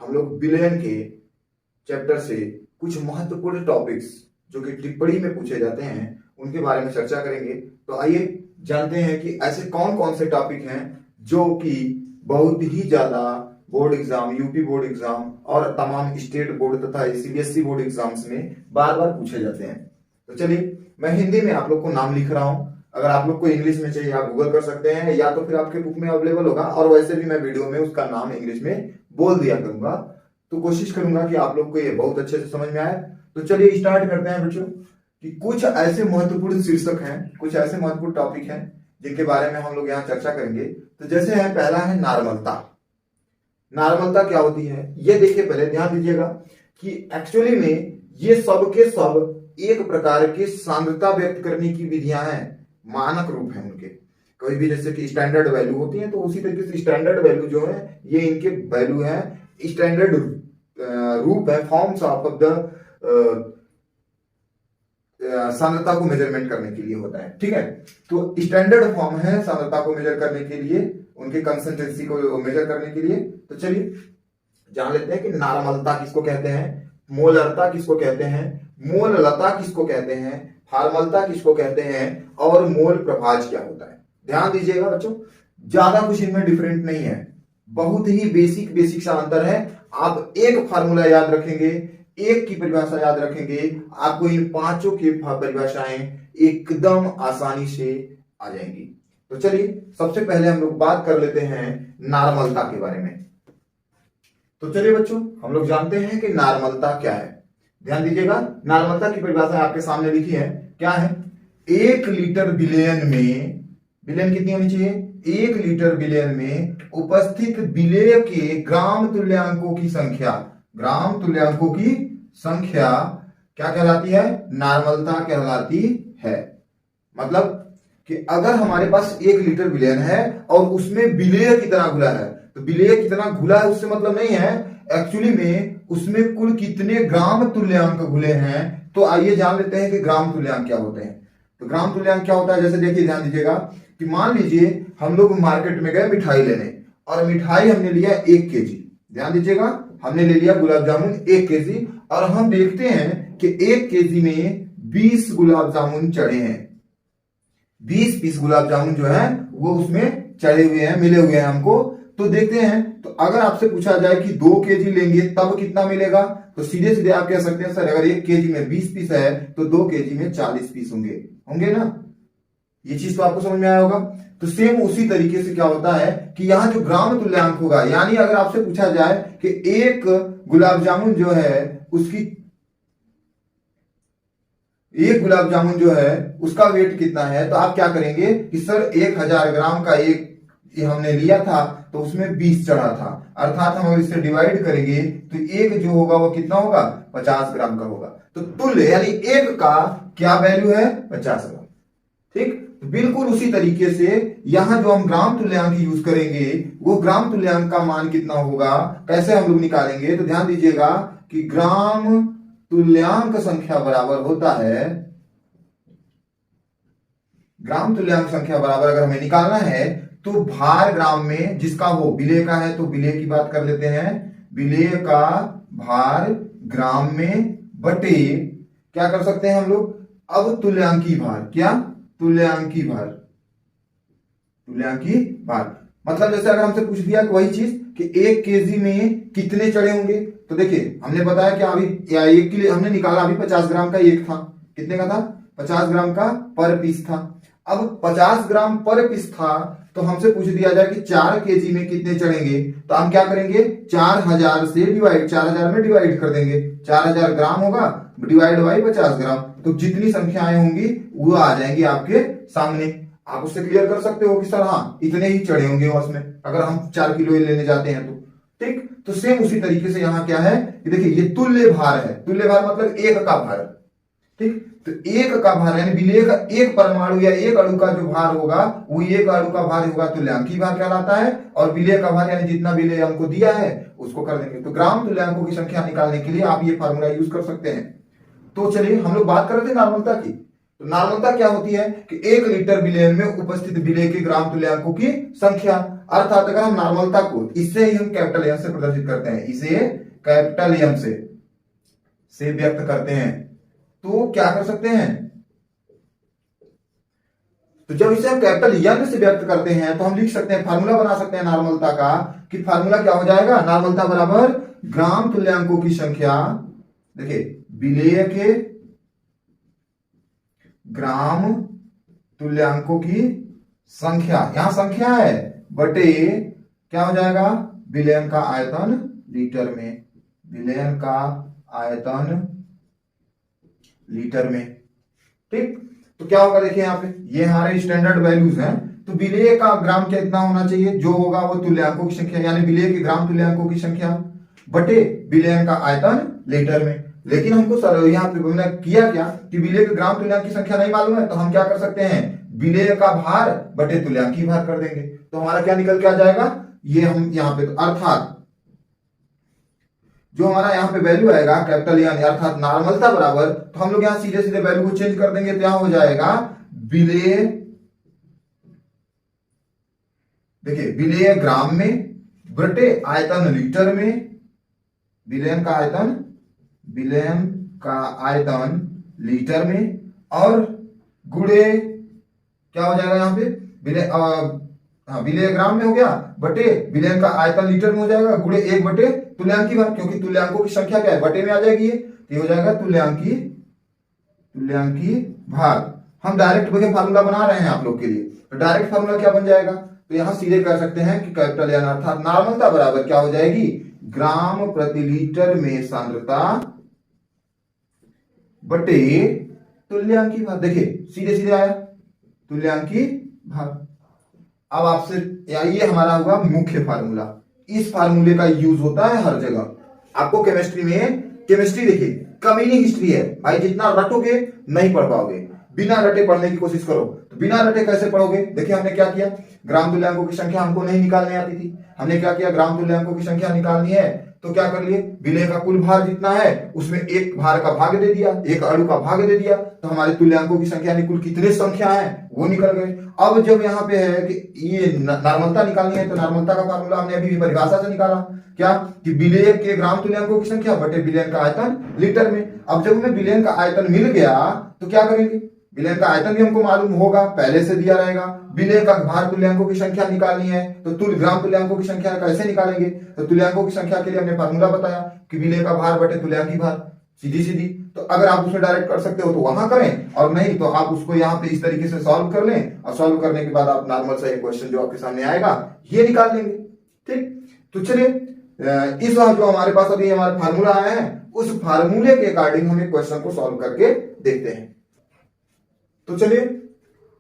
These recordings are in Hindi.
हम लोग बिलियन के चैप्टर से कुछ महत्वपूर्ण टॉपिक्स जो कि टिप्पणी में पूछे जाते हैं उनके बारे में चर्चा करेंगे। तो आइए जानते हैं कि ऐसे कौन कौन से टॉपिक हैं जो कि बहुत ही ज्यादा board exam, UP board exam और तमाम स्टेट बोर्ड तथा सीबीएसई बोर्ड एग्जाम्स में बार बार पूछे जाते हैं। तो चलिए मैं हिंदी में आप लोग को नाम लिख रहा हूं। अगर आप लोग को इंग्लिश में चाहिए आप गूगल कर सकते हैं, या तो फिर आपके बुक में अवेलेबल होगा, और वैसे भी मैं वीडियो में उसका नाम इंग्लिश में बोल दिया करूंगा। तो कोशिश करूंगा कि आप लोग को ये बहुत अच्छे से समझ में आए। तो चलिए स्टार्ट करते हैं बच्चों कि कुछ ऐसे महत्वपूर्ण शीर्षक हैं, कुछ ऐसे महत्वपूर्ण टॉपिक हैं जिनके बारे में हम लोग यहाँ चर्चा करेंगे। तो जैसे है, पहला है नॉर्मलता। नॉर्मलता क्या होती है ये देखिए, पहले ध्यान दीजिएगा कि एक्चुअली में ये सब के सब एक प्रकार की सांद्रता व्यक्त करने की विधियां हैं, मानक रूप है उनके। कोई भी जैसे कि स्टैंडर्ड वैल्यू होती है, तो उसी तरीके से स्टैंडर्ड वैल्यू जो है ये इनके वैल्यू है, स्टैंडर्ड रूप है, फॉर्म्स ऑफ द सांद्रता को मेजरमेंट करने के लिए होता है। ठीक है, तो स्टैंडर्ड फॉर्म है सांद्रता को मेजर करने के लिए, उनके कंसिस्टेंसी को मेजर करने के लिए। तो चलिए जान लेते हैं कि नॉर्मलता किसको कहते हैं, मोलरता किसको कहते हैं, मोललता किसको कहते हैं, फॉर्मलता किसको कहते हैं, और मोल प्रभाज क्या होता है। ध्यान दीजिएगा बच्चों, ज्यादा कुछ इनमें डिफरेंट नहीं है, बहुत ही बेसिक सा अंतर है। आप एक फार्मूला याद रखेंगे, एक की परिभाषा याद रखेंगे, आपको इन पांचों की परिभाषाएं एकदम आसानी से आ जाएंगी। तो चलिए सबसे पहले हम लोग बात कर लेते हैं नॉर्मलता के बारे में। तो चलिए बच्चों, हम लोग जानते हैं कि नॉर्मलता क्या है। ध्यान दीजिएगा, नॉर्मलता की परिभाषा आपके सामने लिखी है, क्या है? 1 लीटर बिलियन में, बिलियन कितनी होनी चाहिए? 1 लीटर बिलियन में उपस्थित विलेय के ग्राम तुल्यांकों की संख्या, ग्राम तुल्यांकों की संख्या क्या कहलाती है? नॉर्मलता कहलाती है। मतलब कि अगर हमारे पास 1 लीटर बिलियन है और उसमें विलेय कितना घुला है, तो विलेय कितना घुला है उससे मतलब नहीं है, एक्चुअली में उसमें कुल कितने ग्राम तुल्यांक घुले हैं। तो आइए जान लेते हैं कि ग्राम तुल्यांक क्या होते हैं। तो ग्राम तुल्यांक क्या होता है, जैसे देखिए ध्यान दीजिएगा कि मान लीजिए हम लोग मार्केट में गए मिठाई लेने, और मिठाई हमने लिया 1 केजी। ध्यान दीजिएगा, हमने ले लिया गुलाब जामुन 1 केजी, और हम देखते हैं कि 1 केजी में 20 गुलाब जामुन चढ़े हैं, 20 पीस गुलाब जामुन जो है वो उसमें चढ़े हुए हैं, मिले हुए हैं हमको। तो देखते हैं, तो अगर आपसे पूछा जाए कि 2 केजी लेंगे तब कितना मिलेगा, तो सीधे सीधे आप कह सकते हैं सर अगर 1 केजी में 20 पीस है तो 2 केजी में 40 पीस होंगे ना। ये चीज तो आपको समझ में आया होगा। तो सेम उसी तरीके से क्या होता है कि यहाँ जो ग्राम तुल्यांक होगा, यानी अगर आपसे पूछा जाए कि 1 गुलाब जामुन जो है उसकी, 1 गुलाब जामुन जो है उसका वेट कितना है, तो आप क्या करेंगे कि सर 1000 ग्राम का एक हमने लिया था तो उसमें 20 चढ़ा था, अर्थात हम अगर इसे डिवाइड करेंगे तो 1 जो होगा वो कितना होगा? 50 ग्राम का होगा। तो तुल्य यानी 1 का क्या वैल्यू है? 50 ग्राम। ठीक, तो बिल्कुल उसी तरीके से यहां जो हम ग्राम तुल्यांक यूज करेंगे वो ग्राम तुल्यांक का मान कितना होगा, कैसे हम लोग निकालेंगे। तो ध्यान दीजिएगा कि ग्राम तुल्यांक संख्या बराबर होता है, ग्राम तुल्यांक संख्या बराबर अगर हमें निकालना है तो भार ग्राम में, जिसका हो विलेय का है तो विलेय की बात कर लेते हैं, विलेय का भार ग्राम में बटे क्या कर सकते हैं हम लोग, अब तुल्यांकी भार, क्या? तुल्यांकी भार, तुल्यांकी भार। मतलब जैसे अगर हमसे पूछ दिया कि वही चीज कि 1 केजी में कितने चढ़े होंगे, तो देखिए हमने बताया कि अभी 1 किलो हमने निकाला, अभी 50 ग्राम का 1 था, कितने का था? 50 ग्राम का पर पीस था। अब 50 ग्राम पर पीस था तो हमसे पूछ दिया जाए कि 4 केजी में कितने चढ़ेंगे, तो हम क्या करेंगे? 4000 से डिवाइड, 4000 में डिवाइड कर देंगे, 4000 ग्राम होगा डिवाइड बाई 50 ग्राम, तो जितनी संख्याएं होंगी वो आ जाएंगी आपके सामने। आप उससे क्लियर कर सकते हो कि सर हाँ इतने ही चढ़े होंगे उसमें, अगर हम 4 किलो लेने जाते हैं तो। ठीक, तो सेम उसी तरीके से यहाँ क्या है कि देखिए ये तुल्य भार है, तुल्य भार मतलब 1 का भार। ठीक, तो 1 का भार यानी विलेय का 1 परमाणु या 1 अणु का जो भार होगा वो 1 अणु का भार होगा, तुल्यांकी भार कहलाता है। और विलेय का भार यानी जितना विलेय हमको दिया है उसको कर देंगे। तो ग्राम तुल्यांकों की संख्या निकालने के लिए आप ये फार्मूला यूज कर सकते हैं। तो चलिए हम लोग बात कर रहे थे नॉर्मलता की। तो नॉर्मलता क्या होती है कि 1 लीटर बिलियन में उपस्थित विलेय के ग्राम तुल्यांकों की संख्या। अर्थात अगर हम नॉर्मलता को इससे ही हम कैपिटल एम से प्रदर्शित करते हैं, इसे कैपिटल एम से व्यक्त करते हैं, तो क्या कर सकते हैं, तो जब इसे हम कैपिटल एन से व्यक्त करते हैं तो हम लिख सकते हैं, फार्मूला बना सकते हैं नॉर्मलता का, कि फार्मूला क्या हो जाएगा, नॉर्मलता बराबर ग्राम तुल्यांकों की संख्या, देखिए विलेय के ग्राम तुल्यांकों की संख्या, यहां संख्या है, बटे क्या हो जाएगा, विलयन का आयतन लीटर में, विलयन का आयतन लीटर में। ठीक, तो क्या होगा, देखिए यहाँ पे ये हमारे स्टैंडर्ड वैल्यूज हैं, तो विलेय का ग्राम कितना होना चाहिए, जो होगा वो तुल्यांकों की संख्या, यानी विलेय के ग्राम तुल्यांकों की संख्या बटे विलयन का आयतन लीटर में। लेकिन हमको सर यहाँ पे हमने किया क्या कि विलेय के ग्राम तुल्यांक की संख्या नहीं मालूम है, तो हम क्या कर सकते हैं, विलेय का भार बटे तुल्यांकी भार कर देंगे, तो हमारा क्या निकल के आ जाएगा, ये हम यहाँ पे, तो अर्थात जो हमारा यहाँ पे वैल्यू आएगा कैपिटल यानी अर्थात नॉर्मलता बराबर, तो हम लोग यहाँ सीधे सीधे वैल्यू को चेंज कर देंगे, तो यहाँ हो जाएगा विलेय, देखिए विलेय ग्राम में बटे आयतन लीटर में, विलयन का आयतन, विलयन का आयतन लीटर में, और गुणे क्या हो जाएगा यहाँ पे, विलय, हाँ विलेय ग्राम में हो गया, बटे विलयन का आयतन लीटर में हो जाएगा, गुणे 1 बटे तुल्यांकी भार, क्योंकि तुल्यांकों की संख्या क्या है, बटे में आ जाएगी ये, तो ये हो जाएगा तुल्यांकी भार। हम डायरेक्ट बगैर फार्मूला बना रहे हैं आप लोग के लिए, तो डायरेक्ट फार्मूला क्या बन जाएगा, तो यहां सीधे कर सकते हैं कि कैपिटल एन अर्थात नॉर्मलता बराबर क्या हो जाएगी, ग्राम प्रति लीटर में सांद्रता बटे तुल्यांकी भार। देखिए सीधे सीधे आया तुल्यांकी भार। अब आपसे ये हमारा होगा मुख्य फार्मूला, इस फार्मूले का यूज होता है हर जगह। आपको केमिस्ट्री में, केमिस्ट्री देखिए कमी नहीं हिस्ट्री है भाई, जितना रटोगे नहीं पढ़ पाओगे, बिना रटे पढ़ने की कोशिश करो। तो बिना रटे कैसे पढ़ोगे, देखिए हमने क्या किया, ग्राम तुल्यांकों की संख्या हमको नहीं निकालने आती थी, हमने क्या किया, ग्राम तुल्यांकों की संख्या निकालनी है तो क्या कर लिए, विलेय का कुल भार जितना है उसमें एक भार का भाग दे दिया, एक अणु का भाग दे दिया, तो हमारे तुल्यांकों की संख्या कुल कितने संख्या है वो निकल गए। अब जब यहाँ पे है कि ये नॉर्मलता निकालनी है, तो नॉर्मलता का फार्मूला हमने अभी परिभाषा से निकाला, क्या कि विलेय के ग्राम तुल्यांकों की संख्या बटे विलयन का आयतन लीटर में। अब जब हमें विलयन का आयतन मिल गया तो क्या करेंगे, विलयन का आयतन भी हमको मालूम होगा, पहले से दिया रहेगा, विलेय का भार तुल्यांकों की संख्या निकालनी है, तो ग्राम तुल्यांकों की संख्या कैसे निकालेंगे, तो तुल्यांकों की संख्या के लिए हमने फार्मूला बताया कि विलेय का भार बटे तुल्यांकी भार, सीधी सीधी। तो अगर आप उसमें डायरेक्ट कर सकते हो तो वहां करें, और नहीं तो आप उसको यहाँ पे इस तरीके से सॉल्व कर लें, और सॉल्व करने के बाद आप नॉर्मल सा क्वेश्चन जो आपके सामने आएगा ये निकाल लेंगे। ठीक, तो चलिए इस बार जो हमारे पास अभी हमारा फार्मूला आया है उस फार्मूले के अकॉर्डिंग हम एक क्वेश्चन को सॉल्व करके देखते हैं। तो चलिए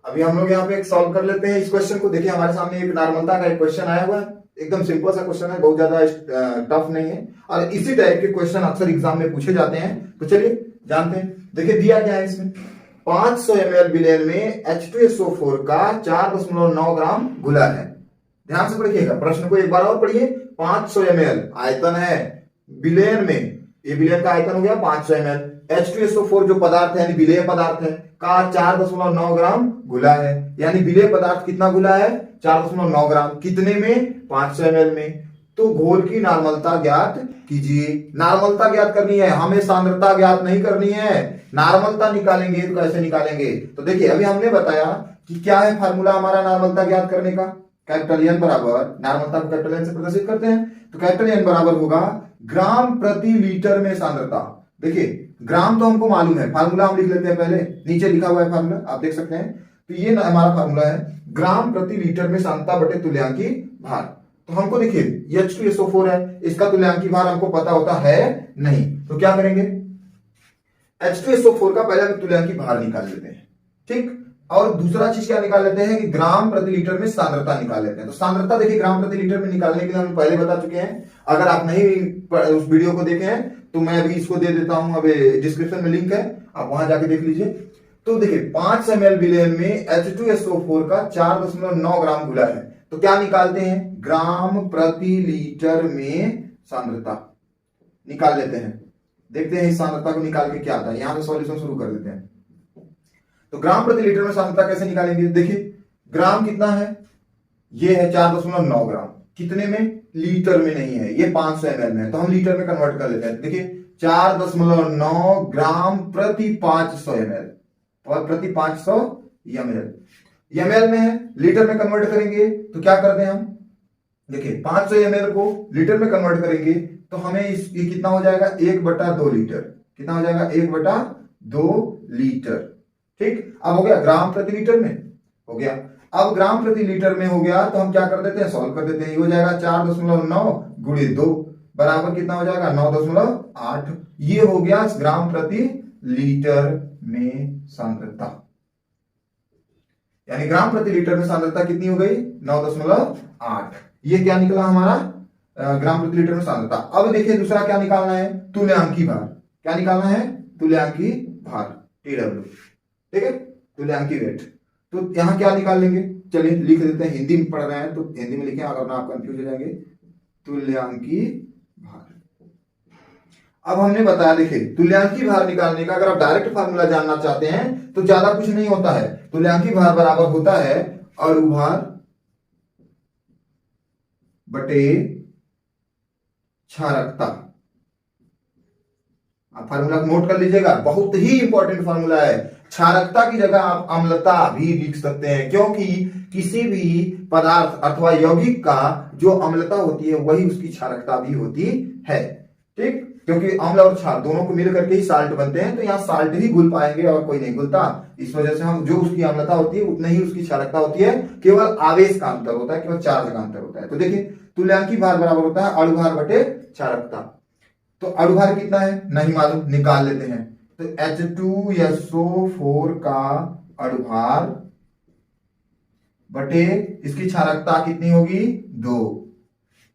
अभी हम लोग यहाँ पे एक सॉल्व कर लेते हैं इस क्वेश्चन को। देखिए हमारे सामने एक नॉर्मलता का एक क्वेश्चन आया हुआ है, एकदम सिंपल सा क्वेश्चन है, बहुत ज्यादा टफ नहीं है, और इसी टाइप के क्वेश्चन अक्सर एग्जाम में पूछे जाते हैं। तो चलिए जानते हैं, देखिए दिया क्या है इसमें, 500 ml विलेन में H2SO4 का 4.9 ग्राम घुला है। ध्यान से पढ़िएगा, प्रश्न को एक बार और पढ़िए। 500 ml आयतन है विलेन में, ये विलेन का आयतन हो गया 500 ml, H2SO4 जो पदार्थ है यानी विलेय पदार्थ है का 4.9 ग्राम घुला है, यानी विलेय पदार्थ कितना घुला है 4.9 ग्राम, कितने में 500 ml में। तो घोल की नॉर्मलता ज्ञात कीजिए। नॉर्मलता ज्ञात करनी है, हमें सांद्रता ज्ञात नहीं करनी है, नॉर्मलता निकालेंगे। तो कैसे निकालेंगे, तो देखिए अभी हमने बताया कि क्या है फार्मूला हमारा नॉर्मलता ज्ञात करने का, कैपिटल एन बराबर, नॉर्मलता को कैपिटल एन से प्रदर्शित करते हैं, तो कैपिटल एन बराबर होगा ग्राम प्रति लीटर में सांद्रता। देखिए ग्राम तो हमको मालूम है, फार्मूला हम लिख लेते हैं पहले, नीचे लिखा हुआ है फार्मूला आप देख सकते हैं। तो ये हमारा फार्मूला है ग्राम प्रति लीटर में सांद्रता बटे तुल्यांकी भार। तो हमको देखिए ये H2SO4 है, इसका तुल्यांकी भार हमको पता होता है नहीं, तो क्या करेंगे, H2SO4 का पहले हम तुल्यांकी भार निकाल लेते हैं। ठीक, और दूसरा चीज क्या निकाल लेते हैं कि ग्राम प्रति लीटर में सांद्रता निकाल लेते हैं। तो सांद्रता देखिए ग्राम प्रति लीटर में निकालने के लिए हम पहले बता चुके हैं, अगर आप नहीं उस वीडियो को देखे हैं तो मैं अभी इसको दे देता हूं, अभी डिस्क्रिप्शन में लिंक है, आप वहां जाके देख लीजिए। तो देखिए 5 ml विलेन में H2SO4 का 4.9 ग्राम घुला है, तो क्या निकालते हैं, ग्राम प्रति लीटर में सांद्रता निकाल लेते हैं। देखते हैं इस सांद्रता को निकाल के क्या आता है, यहां से सॉल्यूशन शुरू कर देते हैं। तो ग्राम प्रति लीटर में सांद्रता कैसे निकालेंगे, देखिए ग्राम कितना है ये है 4.9 ग्राम, कितने में? लीटर में नहीं है, ये 500 ml में है, तो हम लीटर में कन्वर्ट कर लेते हैं। देखिए 4.9 ग्राम प्रति 500 ml, और प्रति 500 ml में है, लीटर में कन्वर्ट करेंगे तो क्या करते हैं हम? देखिए 500 ml को लीटर में कन्वर्ट करेंगे तो हमें ये कितना हो जाएगा? 1/2 लीटर। कितना हो जाएगा? 1/2 लीटर। ठीक, अब हो गया ग्राम प्रति लीटर में, हो गया। अब ग्राम प्रति लीटर में हो गया तो हम क्या कर देते हैं? सॉल्व कर देते हैं। ये हो जाएगा 4.9 गुणे 2 बराबर कितना हो जाएगा? 9.8। ये हो गया ग्राम प्रति लीटर में सांद्रता, यानी ग्राम प्रति लीटर में सांद्रता कितनी हो गई? 9.8। ये क्या निकला हमारा? ग्राम प्रति लीटर में सांद्रता। अब देखिए दूसरा क्या निकालना है? तुल्यांकी भार। क्या निकालना है? तुल्यांकी भार, TW। ठीक है, तुल्यांकी वेट। तो यहां क्या निकाल लेंगे? चलिए लिख देते हैं, हिंदी में पढ़ रहे हैं तो हिंदी में लिखें, अगर ना आप कंफ्यूज हो जाएंगे। तुल्यांकी भार। अब हमने बताया, देखिए तुल्यांकी भार निकालने का अगर आप डायरेक्ट फार्मूला जानना चाहते हैं तो ज्यादा कुछ नहीं होता है। तुल्यांकी भार बराबर होता है अणुभार बटे क्षारकता। आप फार्मूला को नोट कर लीजिएगा, बहुत ही इंपॉर्टेंट फार्मूला है। क्षारकता की जगह आप अम्लता भी लिख सकते हैं, क्योंकि किसी भी पदार्थ अथवा यौगिक का जो अम्लता होती है वही उसकी क्षारकता भी होती है। ठीक, क्योंकि अम्ल और क्षार दोनों को मिल करके ही साल्ट बनते हैं, तो यहाँ साल्ट ही घुल पाएंगे और कोई नहीं घुलता। इस वजह से हम जो उसकी अम्लता होती है उतनी ही उसकी क्षारकता होती है, केवल आवेश का अंतर होता है, केवल चार्ज का अंतर होता है। तो देखिए तुल्यांकी भार बराबर होता है अणुभार बटे क्षारकता। तो अणुभार कितना है नहीं मालूम, निकाल लेते हैं। तो H2SO4 का अणुभार बटे इसकी क्षारकता कितनी होगी? 2।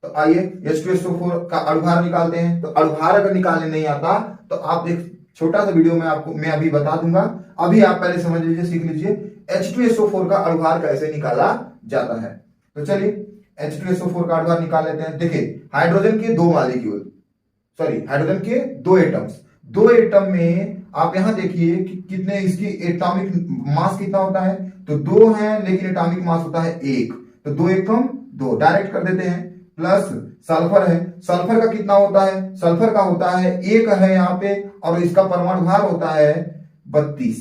तो आइए H2SO4 का अणुभार निकालते हैं। तो अणुभार अगर निकालने नहीं आता तो आप एक छोटा सा वीडियो में आपको मैं अभी बता दूंगा, अभी आप पहले समझ लीजिए, सीख लीजिए H2SO4 का अणुभार कैसे निकाला जाता है। तो चलिए H2SO4 का अणुभार निकाल लेते हैं। देखिए हाइड्रोजन के 2 मॉलिक्यूल, सॉरी हाइड्रोजन के 2 एटम्स, 2 एटम में आप यहां देखिए कि कितने इसकी एटॉमिक मास कितना होता है? तो 2 है, लेकिन एटॉमिक मास होता है 1, तो 2 एकम 2 डायरेक्ट कर देते हैं। प्लस सल्फर है, सल्फर का कितना होता है? सल्फर का होता है 1 है यहाँ पे, और इसका परमाणु भार होता है 32,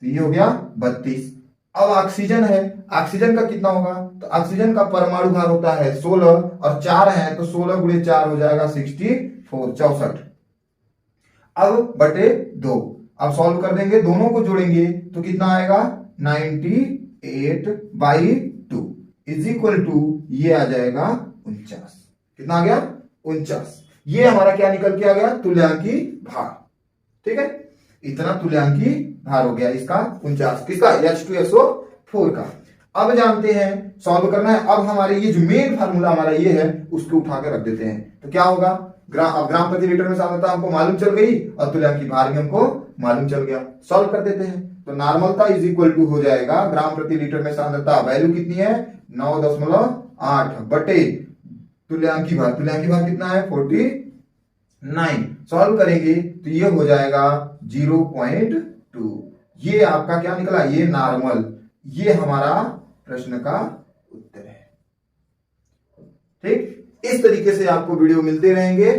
तो ये हो गया 32। अब ऑक्सीजन है, ऑक्सीजन का कितना होगा? तो ऑक्सीजन का परमाणु भार होता है 16, और 4 है तो 16 गुणे 4 हो जाएगा 64। अब बटे 2, अब सॉल्व कर देंगे, दोनों को जोड़ेंगे तो कितना आएगा? 98/2 इज इक्वल टू ये आ जाएगा 49। कितना आ गया? 49। ये हमारा क्या निकल के आ गया? तुल्यांकी भार। ठीक है, इतना तुल्यांकी भार हो गया इसका 49, किसका? H2SO4 का। अब जानते हैं सॉल्व करना है। अब हमारे ये जो मेन फार्मूला हमारा ये है उसको उठा के रख देते हैं, तो क्या होगा? ग्राम प्रति लीटर में सांद्रता हमको मालूम चल गई और तुल्यांकी भार भी हमको मालूम चल गया। सॉल्व कर देते हैं, तो नॉर्मलता इज इक्वल टू हो जाएगा ग्राम प्रति लीटर में सांद्रता, वैल्यू कितनी है? 9.8 बटे तुल्यांकी भार। तुल्यांकी भार कितना है? 49। सॉल्व करेंगे तो ये हो जाएगा 0.2। ये आपका क्या निकला? ये नॉर्मल। ये हमारा प्रश्न का उत्तर है। ठीक, इस तरीके से आपको वीडियो मिलते रहेंगे,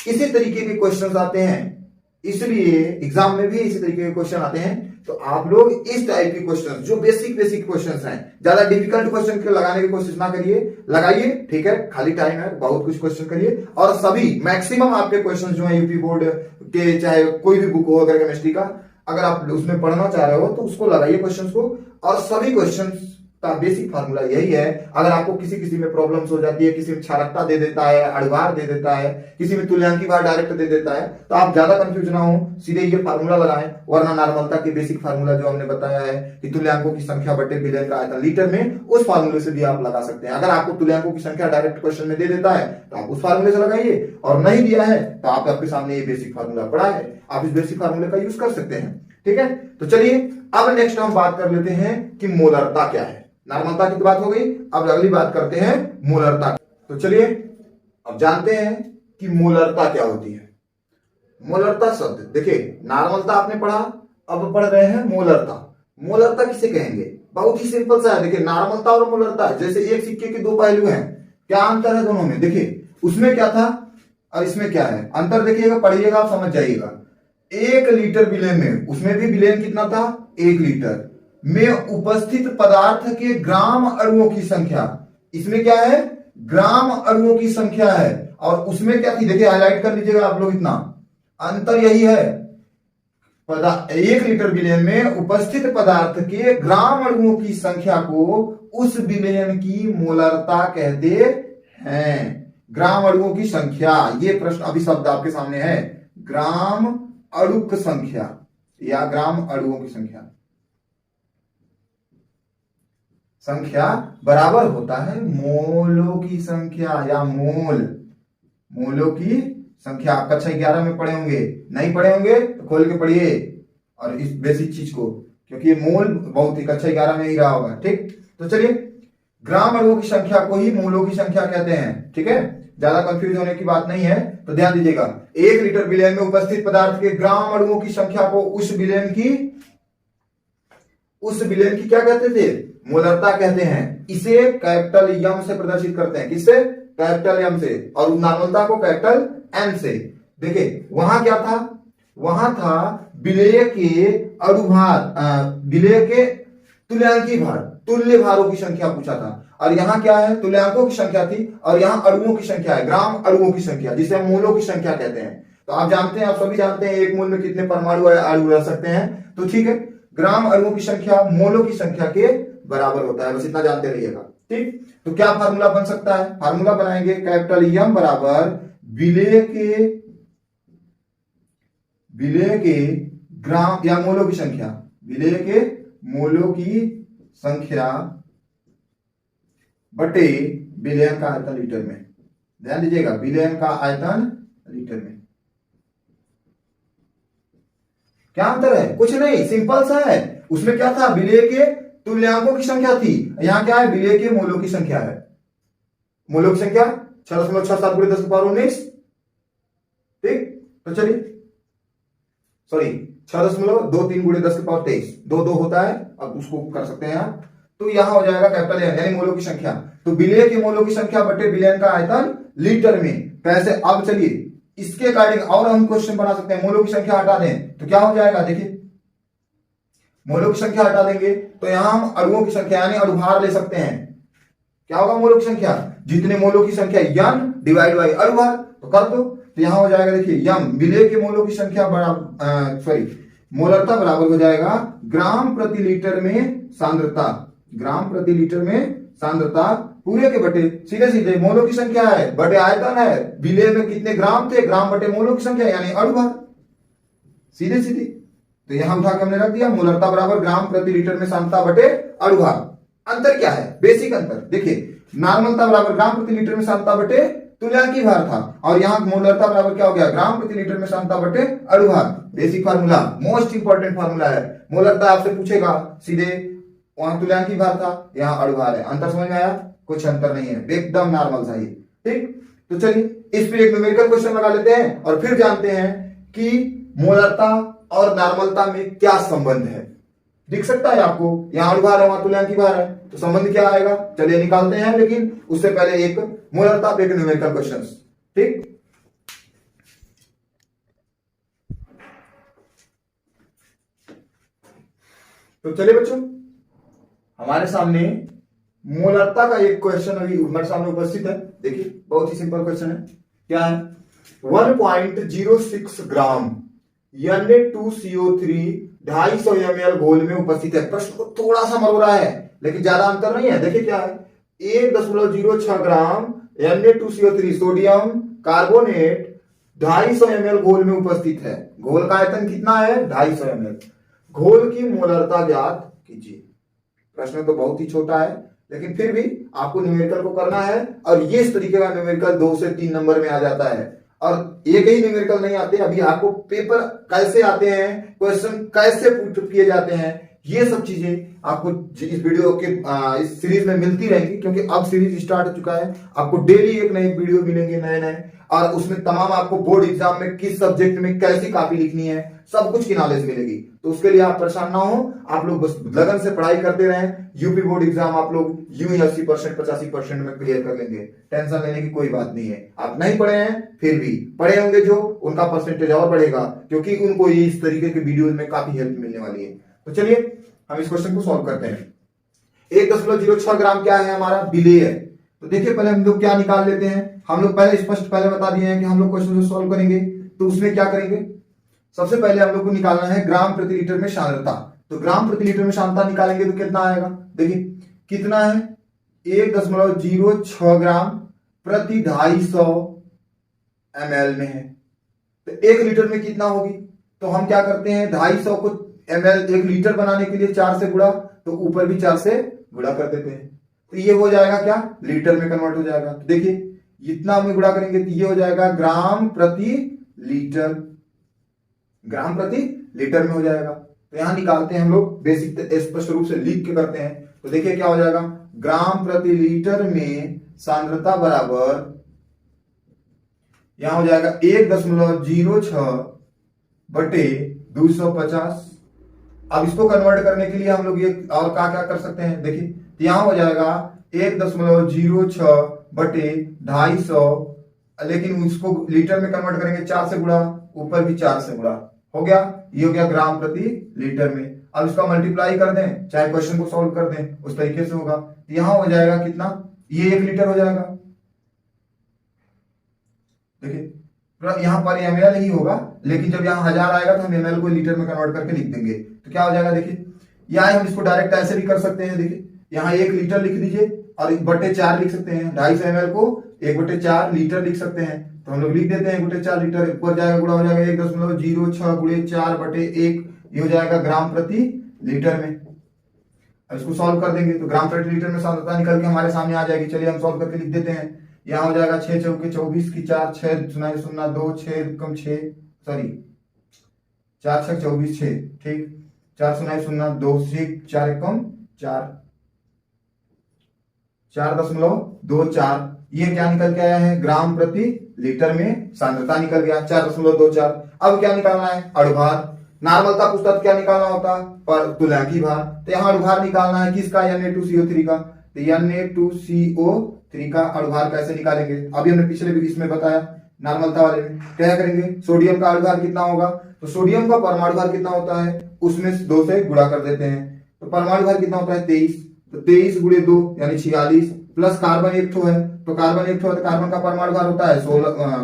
इसी तरीके के क्वेश्चंस आते हैं, इसलिए एग्जाम में भी इसी तरीके के क्वेश्चन आते हैं। तो आप लोग इस टाइप के क्वेश्चन जो बेसिक क्वेश्चंस हैं, ज्यादा डिफिकल्ट क्वेश्चन के लगाने की कोशिश ना करिए, लगाइए, ठीक है, खाली टाइम है, बहुत कुछ क्वेश्चन करिए। और सभी मैक्सिमम आपके क्वेश्चन जो है यूपी बोर्ड के, चाहे कोई भी बुक हो अगर केमिस्ट्री का, अगर आप उसमें पढ़ना चाह रहे हो तो उसको लगाइए क्वेश्चन को। और सभी क्वेश्चन का बेसिक फार्मूला यही है। अगर आपको किसी में प्रॉब्लम्स हो जाती है, किसी में क्षारकता दे देता है, अणुभार दे देता है, किसी में तुल्यांकी भार डायरेक्ट दे देता है, तो आप ज्यादा कंफ्यूज ना हो, सीधे ये फार्मूला लगाएं। वरना नॉर्मलता के बेसिक फार्मूला जो हमने बताया है कि तुल्यांकों की संख्या बटे विलयन का आयतन लीटर में, उस फार्मूले से भी आप लगा सकते हैं। अगर आपको तुल्यांकों की संख्या डायरेक्ट क्वेश्चन में दे देता है तो आप उस फार्मूले से लगाइए, और नहीं दिया है तो आपके सामने ये बेसिक फार्मूला पड़ा है, आप इस बेसिक फार्मूले का यूज कर सकते हैं। ठीक है, तो चलिए अब नेक्स्ट हम बात कर लेते हैं कि मोलरता क्या है। नॉर्मलता की बात हो गई, अब अगली बात करते हैं मोलरता। तो चलिए अब जानते हैं कि मोलरता क्या होती है। मोलरता शब्द देखिए, नॉर्मलता आपने पढ़ा, अब पढ़ रहे हैं मोलरता। मोलरता किसे कहेंगे? बहुत ही सिंपल सा है। देखिए नॉर्मलता और मोलरता जैसे एक सिक्के के दो पहलू हैं, क्या अंतर है दोनों में? देखिए उसमें क्या था और इसमें क्या है, अंतर देखिएगा, पढ़िएगा आप समझ जाइएगा। 1 लीटर विलेन में, उसमें भी विलेन कितना था? 1 लीटर में उपस्थित पदार्थ के ग्राम अणुओं की संख्या, इसमें क्या है? ग्राम अणुओं की संख्या है। और उसमें क्या थी? देखिए हाईलाइट कर लीजिएगा आप लोग, इतना अंतर यही है। 1 लीटर विलेन में उपस्थित पदार्थ के ग्राम अणुओं की संख्या को उस विलेन की मोलरता कहते हैं। ग्राम अणुओं की संख्या, ये प्रश्न अभी शब्द आपके सामने है, ग्राम अणुक संख्या या ग्राम अणुओं की संख्या। संख्या बराबर होता है मोलों की संख्या या मोलों की संख्या। आप कक्षा 11 में पढ़े होंगे, नहीं पढ़े होंगे तो खोल के पढ़िए और इस बेसिक चीज को, क्योंकि ये मोल बहुत ही कक्षा 11 में ही रहा होगा। ठीक, तो चलिए ग्राम अणुओं की संख्या को ही मोलों की संख्या कहते हैं। ठीक है, ज्यादा कंफ्यूज होने की बात नहीं है, तो ध्यान दीजिएगा। 1 लीटर विलेन में उपस्थित पदार्थ के ग्राम अणुओं की संख्या को उस विलेन की क्या कहते थे? मोलरता कहते हैं। इसे कैपिटल यम से प्रदर्शित करते हैं। किससे? कैपिटल यम से। और नॉर्मलता को कैपिटल एन से। देखिए वहां क्या था? वहां था विलेय के अणुभार, विलेय के तुल्यांकी भार, तुल्य भारों की संख्या पूछा था। और यहाँ क्या है? तुल्यांकों की संख्या थी और यहाँ अणुओं की संख्या है, ग्राम अणुओं की संख्या, जिसे हम मोलों की संख्या कहते हैं। तो आप जानते हैं, आप सभी जानते हैं एक मोल में कितने परमाणु अणु रह सकते हैं। तो ठीक है, ग्राम अणुओं की संख्या मोलों की संख्या के बराबर होता है, बस इतना जानते रहिएगा। ठीक, तो क्या फार्मूला बन सकता है? फार्मूला बनाएंगे कैपिटल यम बराबर विलेय के ग्राम या मोलों की संख्या, विलेय के मोलों की संख्या बटे विलयन का आयतन लीटर में। ध्यान दीजिएगा, विलयन का आयतन लीटर में। क्या अंतर है? कुछ नहीं, सिंपल सा है। उसमें क्या था? विलेय के तुल्यांकों की संख्या थी, यहां क्या है? विलेय के मोलों की संख्या है। मोलों की संख्या 6.67 × 10⁻19। ठीक, तो चलिए, सॉरी 6.23 × 10⁻23, 2 होता है, अब उसको कर सकते हैं आप। तो यहां हो जाएगा कैपिटल एन यानी मोलों की संख्या। तो विलेय के मोलों की संख्या बटे विलयन का आयतन लीटर में। कैसे? अब चलिए इसके अकॉर्डिंग और हम क्वेश्चन बना सकते हैं। मोलों की संख्या हटा दें तो क्या हो जाएगा? देखिए मोलों की संख्या हटा देंगे तो यहां हम अणुओं की संख्या यानी अणुभार ले सकते हैं। क्या होगा? मोलों की संख्या, जितने मोलों की संख्या यन डिवाइड बाई अणुभार, तो कर दो। तो यहां हो जाएगा, देखिए यम विलेय के मोलों की संख्या मोलरता बराबर हो जाएगा ग्राम प्रति लीटर में सांद्रता। ग्राम प्रति लीटर में सांद्रता पूरे के बटे सीधे सीधे मोलों की संख्या है बटे आयतन है। विलेय में कितने ग्राम थे? ग्राम बटे मोलों की संख्या यानी अणुभार, सीधे सीधे। तो यहां उठा के हमने रख दिया, मोलरता बराबर ग्राम प्रति लीटर में सांद्रता बटे अणुभार। अंतर क्या है? बेसिक अंतर देखिए, नॉर्मलता बराबर ग्राम प्रति लीटर में सांद्रता बटे तुल्यांकी भार था, और यहां मोलरता बराबर क्या हो गया? ग्राम प्रति लीटर में सांद्रता बटे अणुभार। Basic formula, most important formula है। मोलरता आपसे पूछेगा सीधे, वहां तुल्यांकी भार था, यहाँ अणुभार है। अंतर समझ में आया? कुछ अंतर नहीं है, एकदम नॉर्मल सा ही। ठीक, तो चलिए इस पे एक न्यूमेरिकल क्वेश्चन लगा लेते हैं और फिर जानते हैं कि मोलरता और नॉर्मलता में क्या संबंध है। दिख सकता है आपको, यहाँ अणुभार है वहां तुल्यांकी भार है, तो संबंध क्या आएगा? चलिए निकालते हैं, लेकिन उससे पहले एक मोलरता पे एक न्यूमेरिकल क्वेश्चन। ठीक, तो चलिए बच्चों, हमारे सामने मोलरता का एक क्वेश्चन अभी हमारे सामने उपस्थित है। देखिए बहुत ही सिंपल क्वेश्चन है। क्या है? 1.06 ग्राम Na2CO3 250 ml घोल में उपस्थित है। प्रश्न को थोड़ा सा मरोड़ा है, लेकिन ज्यादा अंतर नहीं है। देखिए क्या है? 1.06 ग्राम Na2CO3 सोडियम कार्बोनेट 250 ml घोल में उपस्थित है। घोल का आयतन कितना है? 250 ml। घोल की मोलरता ज्ञात कीजिए। प्रश्न तो बहुत ही छोटा है, लेकिन फिर भी आपको न्यूमेरिकल को करना है, और ये इस तरीके का न्यूमेरिकल 2 से 3 नंबर में आ जाता है। और एक ही न्यूमेरिकल नहीं आते, अभी आपको पेपर कैसे आते हैं, क्वेश्चन कैसे पुट किए जाते हैं, ये सब चीजें आपको इस वीडियो के इस सीरीज में मिलती रहेंगी, क्योंकि अब सीरीज स्टार्ट हो चुका है। आपको डेली एक नए वीडियो मिलेंगे नए नए, और उसमें तमाम आपको बोर्ड एग्जाम में किस सब्जेक्ट में कैसी कॉपी लिखनी है सब कुछ की नॉलेज मिलेगी। तो उसके लिए आप परेशान ना हो, आप लोग बस लगन से पढ़ाई करते रहें। यूपी बोर्ड एग्जाम आप लोग यूं ही 80% 85% में क्लियर कर लेंगे, टेंशन लेने की कोई बात नहीं है। आप नहीं पढ़े हैं फिर भी पढ़े होंगे जो, उनका परसेंटेज और बढ़ेगा, क्योंकि उनको इस तरीके के वीडियोज में काफी हेल्प मिलने वाली है। तो चलिए हम इस क्वेश्चन को सॉल्व करते हैं। 1.06 ग्राम क्या है हमारा, बिलेय है। तो देखिए पहले हम लोग क्या निकाल लेते हैं। हम लोग पहले स्पष्ट पहले बता दिए हैं कि हम लोग क्वेश्चन को सॉल्व करेंगे, तो उसमें क्या करेंगे, सबसे पहले हम लोग को निकालना है ग्राम प्रति लीटर में सांद्रता। तो ग्राम प्रति लीटर में सांद्रता निकालेंगे तो कितना आएगा, देखिए कितना है 1.06 ग्राम प्रति 250 ml में है। तो 1 लीटर में कितना होगी, तो हम क्या करते हैं 250 को ml 1 लीटर बनाने के लिए 4 से गुणा, तो ऊपर भी 4 से गुणा कर देते हैं। तो ये हो जाएगा क्या, लीटर में कन्वर्ट हो जाएगा। तो देखिए इतना में गुणा करेंगे तो ये हो जाएगा ग्राम प्रति लीटर, ग्राम प्रति लीटर में हो जाएगा। तो यहां निकालते हैं हम लोग, बेसिक स्पष्ट रूप से लिख के करते हैं। तो देखिए क्या हो जाएगा, ग्राम प्रति लीटर में सांद्रता बराबर यहां हो जाएगा 1.06 बटे 250। अब इसको कन्वर्ट करने के लिए हम लोग ये और क्या कर सकते हैं, देखिए तो यहां हो जाएगा 1.06 बटे 250, लेकिन उसको लीटर में कन्वर्ट करेंगे 4 से गुणा, ऊपर भी 4 से गुणा, हो गया। ये हो गया ग्राम प्रति लीटर में। अब इसका मल्टीप्लाई कर दें, चाहे क्वेश्चन को सॉल्व कर दें, उस तरीके से होगा। तो यहां हो जाएगा कितना, ये 1 लीटर हो जाएगा। देखिए यहां पर ml ही होगा, लेकिन जब यहां 1000 आएगा तो हम ml को लीटर में कन्वर्ट करके लिख देंगे। तो क्या हो जाएगा, देखिए या हम इसको डायरेक्ट ऐसे भी कर सकते हैं। देखिए यहाँ 1 लीटर लिख दीजिए और 1/4 लिख सकते हैं, 250 ml को 1/4 लीटर लिख सकते हैं। तो हम लोग लिख देते हैं 1/4 लीटर, ऊपर जाएगा गुणा हो जाएगा 1.06 गुणे 4/1, ये हो जाएगा ग्राम प्रति लीटर में। अब इसको सॉल्व कर देंगे तो ग्राम प्रति लीटर में सांद्रता निकल के हमारे सामने आ जाएगी। चलिए हम सॉल्व करके लिख देते हैं। यहाँ हो जाएगा 6 चौके 24 की 4, 6 0 0 2, 6 कम 6, सॉरी 4 6 24 6, ठीक 4 0 0 2 6, 4 कम 4, 4.24। ये क्या निकल के आया है, ग्राम प्रति लीटर में सांद्रता निकल गया 4.24। अब क्या निकालना है, अणुभार। नॉर्मलता पूछता तो क्या निकालना होता, पर तुल्यांकी भार। तो यहाँ अणुभार निकालना है किसका, Na2CO3 का। तो Na2CO3 का अणुभार कैसे निकालेंगे, अभी हमने पिछले भी इसमें बताया नॉर्मलता वाले में। क्या करेंगे, सोडियम का अणुभार कितना होगा, तो सोडियम का परमाणु भार कितना होता है, उसमें 2 से गुणा कर देते हैं। तो परमाणु भार कितना होता है 23, तो 23 गुणे 2 यानी 46, प्लस कार्बन 1 ठो है, तो कार्बन 1 ठो है, तो कार्बन का परमाणु भार होता है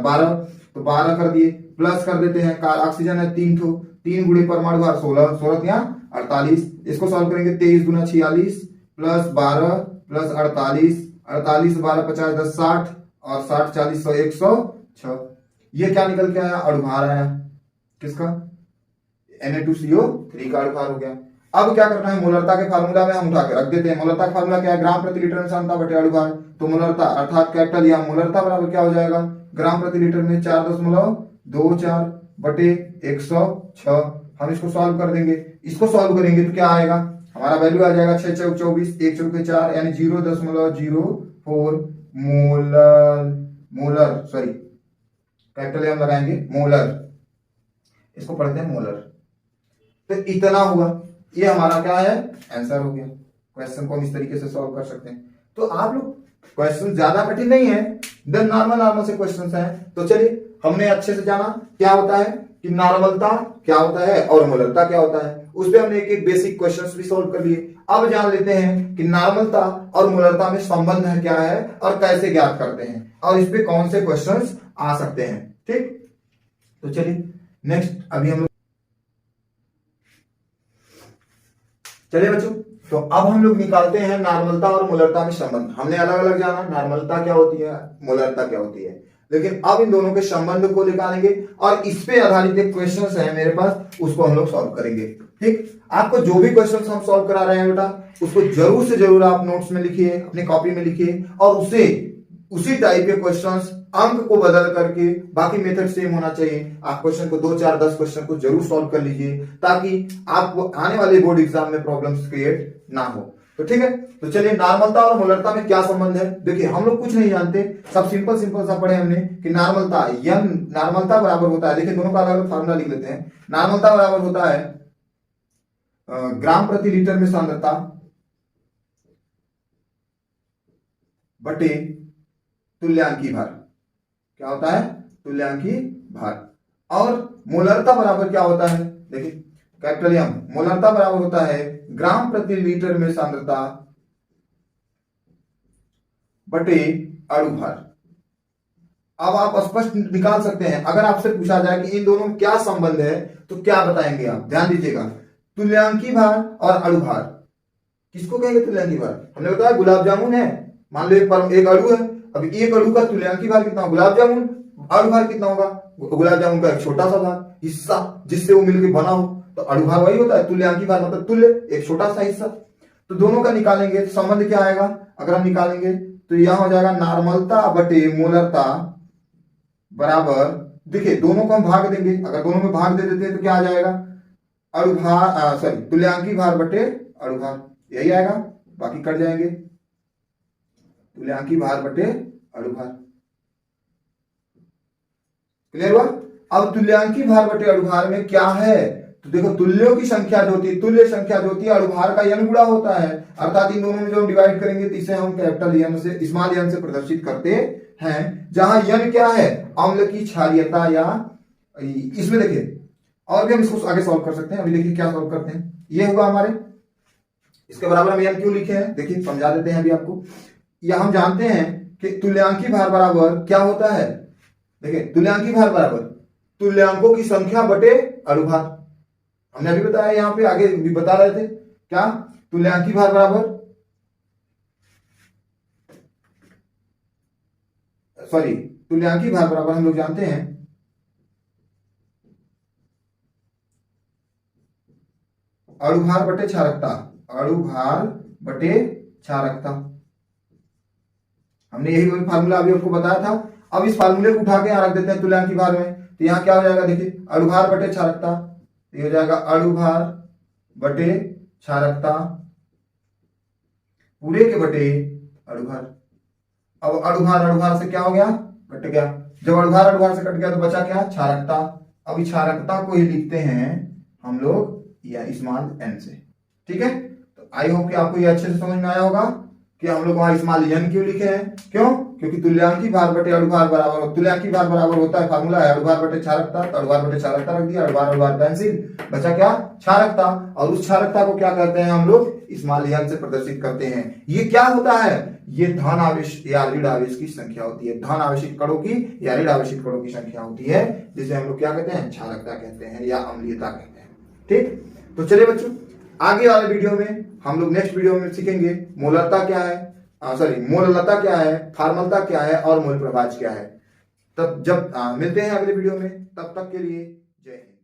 12, तो 12 कर दिए, प्लस कर देते हैं। ऑक्सीजन है 3 ठो, 3 गुणे परमाणु भार 16, 16 यहाँ 48। इसको सॉल्व करेंगे 23 गुना 46 प्लस 12 प्लस 48, 48 12 50 10 60, और 60 40 100 106। ये क्या निकल के आया, अणुभार आया किसका, Na2CO3 का अणुभार हो गया। अब क्या करना है, मोलरता के फार्मूला में हम उठा के रख देते हैं। मोलरता का फार्मूला क्या है, ग्राम प्रति लीटर में सांद्रता बटे अणुभार। तो मोलरता अर्थात कैपिटल या मोलरता बराबर क्या हो जाएगा, ग्राम प्रति लीटर में 4.24 बटे 106। हम इसको सॉल्व कर देंगे। इसको सॉल्व करेंगे तो क्या आएगा, हमारा वैल्यू आ जाएगा 6 चौक 24, 1 चौके 4 यानी 0.04 मोलर सॉरी कैपिटल हम लगाएंगे मोलर, इसको पढ़ते हैं मोलर। तो इतना हुआ, ये हमारा क्या है, आंसर हो गया। क्वेश्चन को हम इस तरीके से सॉल्व कर सकते हैं। तो आप लोग क्वेश्चन ज्यादा कठिन नहीं है, देन नॉर्मल से क्वेश्चंस हैं। तो चलिए हमने अच्छे से जाना क्या होता है कि नॉर्मलता क्या होता है और मोलरता क्या होता है, उस पर हमने एक एक बेसिक क्वेश्चंस भी सॉल्व कर लिए। अब जान लेते हैं कि नॉर्मलता और मोलरता में संबंध है क्या है और कैसे ज्ञात करते हैं, और इस पे कौन से क्वेश्चंस आ सकते हैं। ठीक, तो चलिए नेक्स्ट अभी हम लोग चलिए बच्चों, तो अब हम लोग निकालते हैं नॉर्मलता और मोलरता में संबंध। हमने अलग अलग जाना नॉर्मलता क्या होती है, मोलरता क्या होती है, लेकिन अब इन दोनों के संबंध को निकालेंगे और इस पे आधारित एक क्वेश्चन है मेरे पास, उसको हम लोग सॉल्व करेंगे। ठीक, आपको जो भी क्वेश्चन हम सॉल्व करा रहे हैं बेटा, उसको जरूर से जरूर आप नोट्स में लिखिए, अपने कॉपी में लिखिए, और उसे उसी टाइप के क्वेश्चंस अंक को बदल करके, बाकी मेथड सेम होना चाहिए। आप क्वेश्चन को 2 4 10 क्वेश्चन को जरूर सॉल्व कर लीजिए ताकि आपको आने वाले बोर्ड एग्जाम में प्रॉब्लम्स क्रिएट ना हो। तो ठीक है, तो चलिए नॉर्मलता और मोलरता में क्या संबंध है। देखिए हम लोग कुछ नहीं जानते, सब सिंपल सिंपल सा पढ़े हमने कि नॉर्मलता नॉर्मलता बराबर होता है, देखिए दोनों का अलग अलग फार्मूला लिख लेते हैं। नॉर्मलता बराबर होता है ग्राम प्रति लीटर में सांद्रता बटे तुल्यांकी भार। क्या होता है? तुल्यांकी भार। और मोलरता बराबर क्या होता है? देखिए कैपिटल एम, मोलरता बराबर होता है ग्राम प्रति लीटर में सांद्रता बटे अणु भार। अब आप स्पष्ट निकाल सकते हैं, अगर आपसे पूछा जाए कि इन दोनों में क्या संबंध है तो क्या बताएंगे आप? ध्यान दीजिएगा, तुल्यांकी भार और अणु भार। किसको कहेंगे तुल्यांकी भार? हमने बताया गुलाब जामुन है, मान लो एक अणु है, अभी एक अणु का तुल्यांकी भार कितना? गुलाब जामुन। अणु भार कितना होगा? गुलाब जामुन का एक छोटा सा भाग, हिस्सा जिससे वो मिलकर बना हो, तो अणु भार वही होता है। तुल्यांकी भार मतलब तुल्य, एक छोटा सा हिस्सा। तो दोनों का निकालेंगे तो संबंध क्या आएगा? अगर हम निकालेंगे तो यह हो जाएगा नॉर्मलता बटे मोलरता बराबर, देखिए दोनों को हम भाग देंगे, अगर दोनों में भाग दे देते हैं तो क्या आ जाएगा? अणु भार सॉरी तुल्यांकी भार बटे अणु भार, यही आएगा, बाकी कट जाएंगे। तुल्यांकी भार बटे अणु भार, क्लियर हुआ? अब तुल्यांकी भार बटे अणु भार में क्या है? तो देखो तुल्यों की संख्या जो होती है, तुल्य संख्या जो होती है अणु भार का n गुणा होता है, अर्थात इन दोनों में जो हम डिवाइड करेंगे तो इसे हम कैपिटल n से स्मॉल n से प्रदर्शित करते हैं, जहां n क्या है? अम्ल की क्षारीयता, या इसमें देखिए और भी हम इसको आगे सॉल्व कर सकते हैं। अभी देखिए क्या सॉल्व करते हैं। ये हुआ हमारे, इसके बराबर हम n क्यों लिखे हैं देखिए समझा देते हैं अभी आपको। या हम जानते हैं कि तुल्यांकी भार बराबर क्या होता है? देखिए तुल्यांकी भार बराबर तुल्यांकों की संख्या बटे अणु भार। हमने अभी बताया, यहां पे आगे भी बता रहे थे क्या? तुल्यांकी भार बराबर सॉरी तुल्यांकी भार बराबर हम लोग जानते हैं अणु भार बटे क्षारकता, अणु भार बटे क्षारकता। हमने यही फार्मूला अभी आपको बताया था। अब इस फार्मूले को उठा के यहां रख देते हैं तुल्यांकी भार में, तो यहां क्या हो जाएगा? देखिए अणु भार बटे क्षारकता, ये हो जाएगा अणु भार बटे क्षारकता पूरे के बटे अणु भार। अब अणु भार से क्या हो गया? कट गया। जब अणु भार से कट गया तो बचा क्या? क्षारकता। अब इस क्षारकता को ही लिखते हैं हम लोग या स्मॉल n से। ठीक है, तो आई होप कि आपको ये अच्छे से समझ में आया होगा कि हम लोग वहां स्मॉल n क्यों लिखे हैं। क्यों? क्योंकि तुल्यांकी भार बटे अणु भार बराबर, तुल्यांकी भार बराबर होता है, फार्मूला है अणु भार बटे क्षारकता, तो अणु भार बटे क्षारकता रख दिया, अणु भार कैंसिल, बचा क्या? क्षारकता। और उस क्षारकता को क्या कहते हैं हम लोग? स्मॉल n से प्रदर्शित करते हैं। ये क्या होता है? ये धन आवेश या ऋण आवेश की संख्या होती है, धन आवेशित कणों की या ऋण आवेशित कणों की संख्या होती है, जिसे हम लोग क्या कहते हैं? क्षारकता कहते हैं या अम्लीयता कहते हैं। ठीक, तो चलिए बच्चों आगे वाले वीडियो में हम लोग नेक्स्ट वीडियो में सीखेंगे मोलरता क्या है, सॉरी मोललता क्या है, फार्मलता क्या है और मोल प्रभाज क्या है। तब जब मिलते हैं अगले वीडियो में, तब तक के लिए जय हिंद।